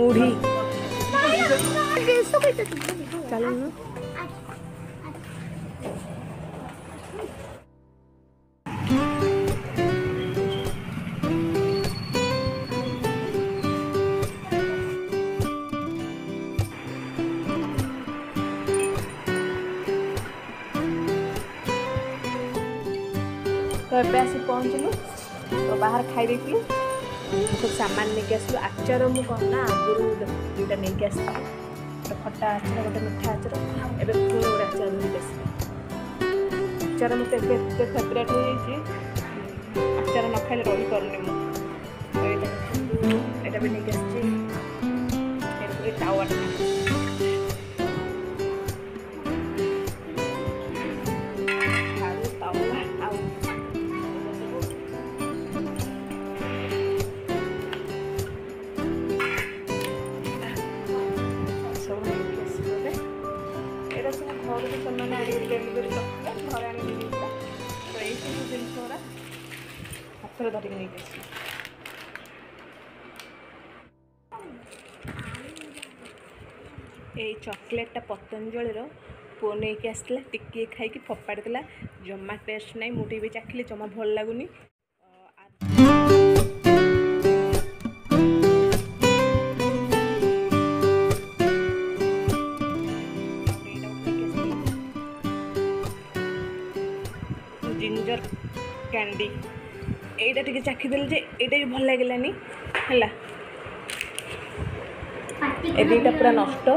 मुढ़ी चलो ना तो ଏବେ ଆସି ପହଞ୍ଚିଲୁ ତ ବାହାର ଖାଇ ଦେଇଥିଲୁ ସବୁ ସାମାନ ନେଇକି ଆସିଲୁ ଆଚାର ମୁଁ କ'ଣ ନା ଆଗରୁ ଦୁଇଟା ନେଇକି ଆସିଥିଲି ଗୋଟେ ଖଟା ଆଚାର ଗୋଟେ ମିଠା ଆଚାର ଏବେ ପୁଣି ଗୋଟେ ଆଚାର ନେଇକି ଆସିଲି ଆଚାର ମୋତେ ଏବେ ଏତେ ଫେଭରେଟ୍ ହେଇଯାଇଛି ଆଚାର ନ ଖାଇଲେ ରହିପାରୁନି ମୁଁ ଏଇଟା ବି ନେଇକି ଆସିଛି ଏ ତାୱାଟା ଘରକୁ ସେମାନେ ଆଣିକି ଡେଲିଭରି କରିଥିଲେ ଘରେ ଆଣିକି ଦେଇଥିଲା ତ ଏଇସବୁ ଜିନିଷ ଗୁଡ଼ା ହାତରେ ଧରିକି ନେଇକି ଆସିଲେ ଏଇ ଚକୋଲେଟ୍ଟା ପତଞ୍ଜଳିର ପୁଅ ନେଇକି ଆସିଥିଲା ଟିକିଏ ଖାଇକି ଫୋପାଡ଼ିଥିଲା ଜମା ଟେଷ୍ଟ ନାହିଁ ମୁଁ ଟିକେ ବି ଚାଖିଲି ଜମା ଭଲ ଲାଗୁନି जिंजर कैंडी एटा टिके चाखीदेल जे एटा भी भल लगे है ए दुईटा पूरा नष्ट